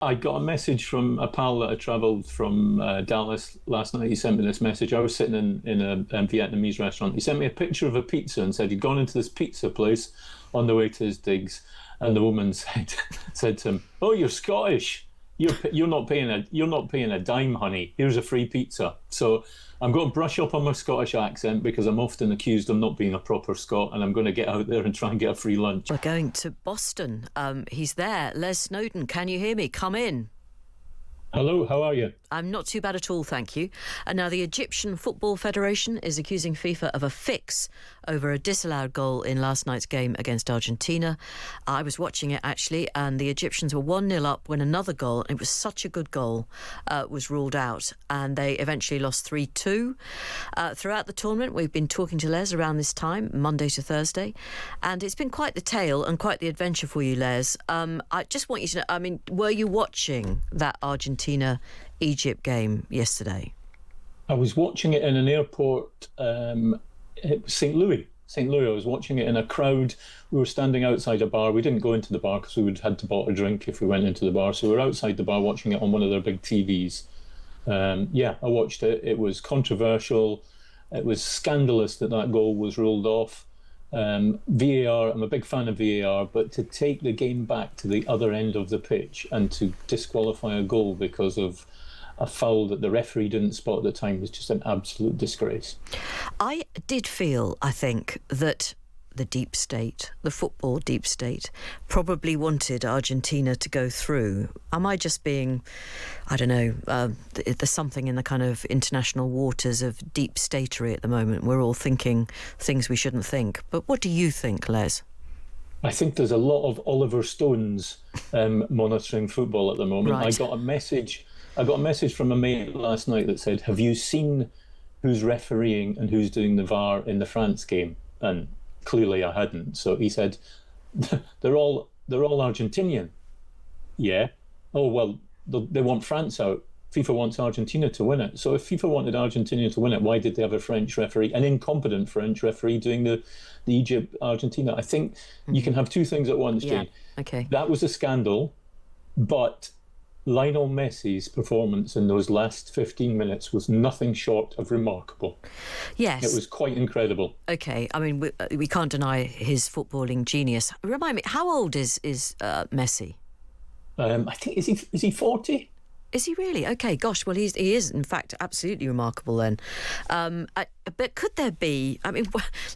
I got a message from a pal that had travelled from Dallas last night. He sent me this message. I was sitting in a Vietnamese restaurant. He sent me a picture of a pizza and said he'd gone into this pizza place on the way to his digs, and the woman said to him, "Oh, you're Scottish. You're not paying a dime, honey. Here's a free pizza." So I'm going to brush up on my Scottish accent because I'm often accused of not being a proper Scot, and I'm going to get out there and try and get a free lunch. We're going to Boston. He's there. Les Snowdon, can you hear me? Come in. Hello, how are you? I'm not too bad at all, thank you. And now the Egyptian Football Federation is accusing FIFA of a fix over a disallowed goal in last night's game against Argentina. I was watching it, actually, and the Egyptians were 1-0 up when another goal, and it was such a good goal, was ruled out, and they eventually lost 3-2. Throughout the tournament, we've been talking to Les around this time, Monday to Thursday, and it's been quite the tale and quite the adventure for you, Les. I just want you to know, were you watching that Argentina-Egypt game yesterday? I was watching it in an airport. It was St. Louis. St. Louis. I was watching it in a crowd. We were standing outside a bar. We didn't go into the bar because we would have had to buy a drink if we went into the bar. So we were outside the bar watching it on one of their big TVs. I watched it. It was controversial. It was scandalous that goal was ruled off. VAR, I'm a big fan of VAR, but to take the game back to the other end of the pitch and to disqualify a goal because of a foul that the referee didn't spot at the time was just an absolute disgrace. I did feel, I think, that the deep state, the football deep state, probably wanted Argentina to go through. Am I just being, I don't know, there's something in the kind of international waters of deep statery at the moment. We're all thinking things we shouldn't think. But what do you think, Les? I think there's a lot of Oliver Stones monitoring football at the moment. Right. I got a message from a mate last night that said, "Have you seen who's refereeing and who's doing the VAR in the France game?" And clearly I hadn't. So he said, they're all Argentinian. Yeah. Oh, well, they want France out. FIFA wants Argentina to win it. So if FIFA wanted Argentina to win it, why did they have a French referee, an incompetent French referee, doing the Egypt-Argentina? I think you can have two things at once, Jane. Okay. That was a scandal, but Lionel Messi's performance in those last 15 minutes was nothing short of remarkable. Yes. It was quite incredible. Okay, we can't deny his footballing genius. Remind me, how old is Messi? I think, is he 40? Is he really? Okay, gosh, well, he is, in fact, absolutely remarkable then. But could there be,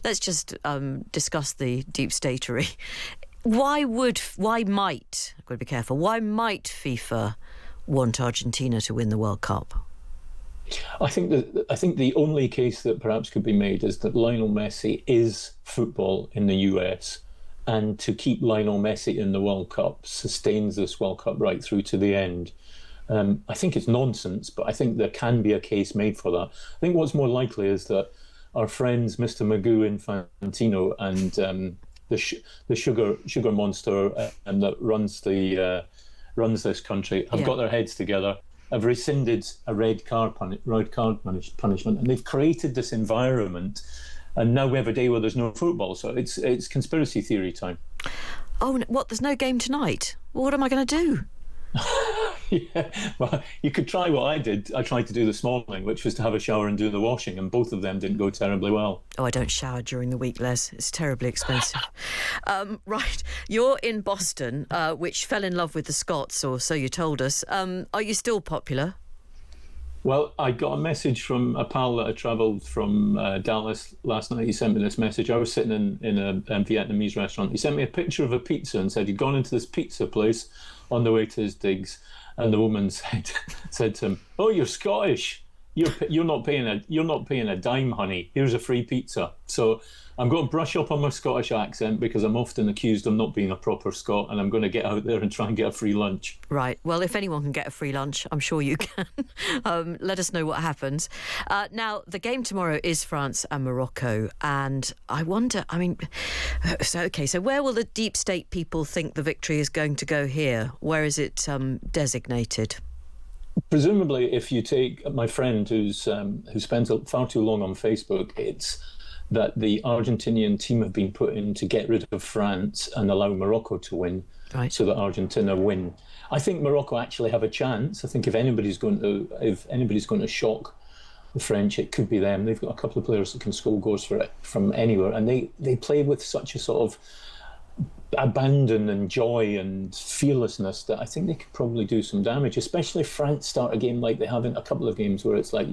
let's just discuss the deep statery. Why might, I've got to be careful, why might FIFA want Argentina to win the World Cup? I think the only case that perhaps could be made is that Lionel Messi is football in the US, and to keep Lionel Messi in the World Cup sustains this World Cup right through to the end. I think it's nonsense, but I think there can be a case made for that. I think what's more likely is that our friends Mr. Magoo Infantino and the sugar monster that runs this country have got their heads together, have rescinded a red card punishment, and they've created this environment, and now we have a day where there's no football. So it's conspiracy theory time. Oh, what? There's no game tonight? Well, what am I going to do? Yeah, well, you could try what I did. I tried to do this morning, which was to have a shower and do the washing, and both of them didn't go terribly well. Oh, I don't shower during the week, Les. It's terribly expensive. Right, you're in Boston, which fell in love with the Scots, or so you told us. Are you still popular? Well, I got a message from a pal that had travelled from Dallas last night. He sent me this message. I was sitting in a Vietnamese restaurant. He sent me a picture of a pizza and said he'd gone into this pizza place on the way to his digs, and the woman said to him, "Oh, you're Scottish. You're not paying a dime, honey. Here's a free pizza." So I'm going to brush up on my Scottish accent because I'm often accused of not being a proper Scot, and I'm going to get out there and try and get a free lunch. Right. Well, if anyone can get a free lunch, I'm sure you can. Let us know what happens. Now, the game tomorrow is France and Morocco, and I wonder, so where will the deep state people think the victory is going to go here? Where is it designated? Presumably, if you take my friend who spends far too long on Facebook, it's that the Argentinian team have been put in to get rid of France and allow Morocco to win. right, so that Argentina win. I think Morocco actually have a chance. I think if anybody's going to shock the French, it could be them. They've got a couple of players that can score goals for it from anywhere, and they play with such a sort of abandon and joy and fearlessness that I think they could probably do some damage, especially if France start a game like they have in a couple of games where it's like,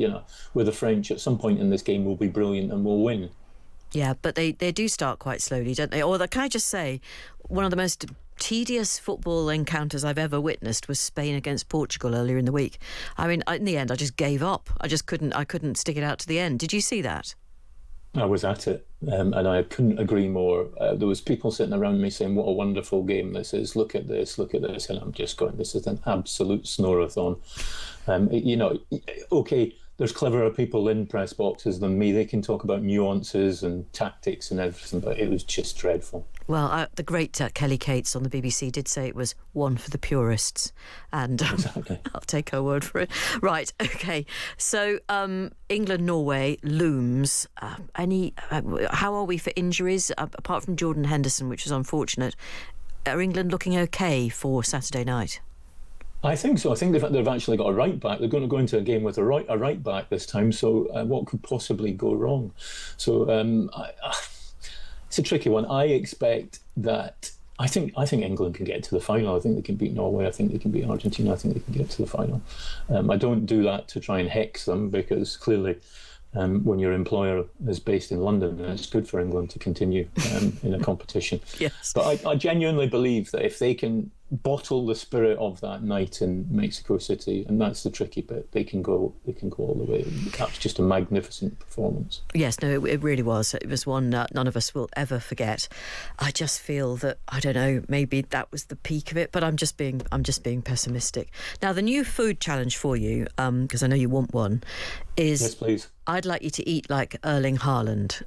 where the French at some point in this game will be brilliant and will win. yeah, but they do start quite slowly, don't they? Or can I just say, one of the most tedious football encounters I've ever witnessed was Spain against Portugal earlier in the week. I mean, in the end, I just gave up. I couldn't stick it out to the end. Did you see that? I was at it, and I couldn't agree more. There was people sitting around me saying, "What a wonderful game this is! Look at this, and I'm just going, "This is an absolute snorathon." Okay, there's cleverer people in press boxes than me. They can talk about nuances and tactics and everything, but it was just dreadful. Well, the great Kelly Cates on the BBC did say it was one for the purists, and Exactly. I'll take her word for it. Right, okay. So England-Norway looms. How are we for injuries? Apart from Jordan Henderson, which is unfortunate, are England looking okay for Saturday night? I think so. I think they've actually got a right back. They're going to go into a game with a right back this time. So what could possibly go wrong? So it's a tricky one. I expect that. I think England can get to the final. I think they can beat Norway. I think they can beat Argentina. I think they can get to the final. I don't do that to try and hex them, because clearly, when your employer is based in London, it's good for England to continue in a competition. Yes. But I genuinely believe that if they can bottle the spirit of that night in Mexico City, and that's the tricky bit, they can go all the way. That's just a magnificent performance. Yes, no, it really was. It was one none of us will ever forget. I just feel that, I don't know, maybe that was the peak of it, but I'm just being pessimistic. Now, the new food challenge for you, because I know you want one, is Yes, please. I'd like you to eat like Erling Haaland.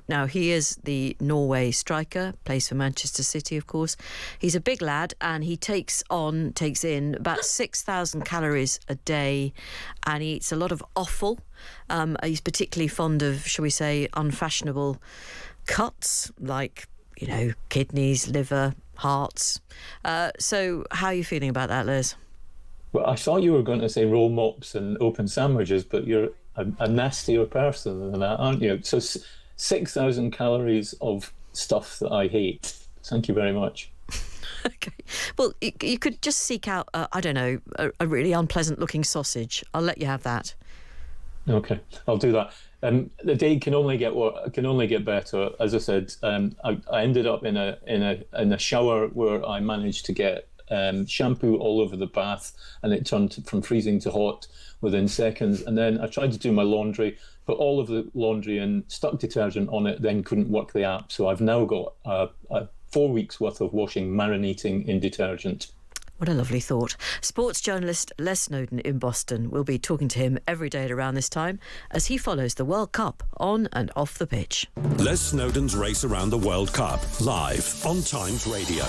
Now, he is the Norway striker, plays for Manchester City, of course. He's a big lad, and he takes in about 6,000 calories a day, and he eats a lot of offal. He's particularly fond of, shall we say, unfashionable cuts, like, kidneys, liver, hearts. So how are you feeling about that, Les? Well, I thought you were going to say roll mops and open sandwiches, but you're a nastier person than that, aren't you? So 6,000 calories of stuff that I hate. Thank you very much. Okay. Well, you could just seek out, I don't know, a really unpleasant-looking sausage. I'll let you have that. Okay, I'll do that. The day can only get better. As I said, I ended up in a shower where I managed to get shampoo all over the bath, and it turned from freezing to hot within seconds. And then I tried to do my laundry, put all of the laundry in, stuck detergent on it, then couldn't work the app. So I've now got 4 weeks worth of washing marinating in detergent. What a lovely thought. Sports journalist Les Snowdon in Boston. We'll be talking to him every day at around this time as he follows the World Cup on and off the pitch. Les Snowdon's Race Around the World Cup, live on Times Radio.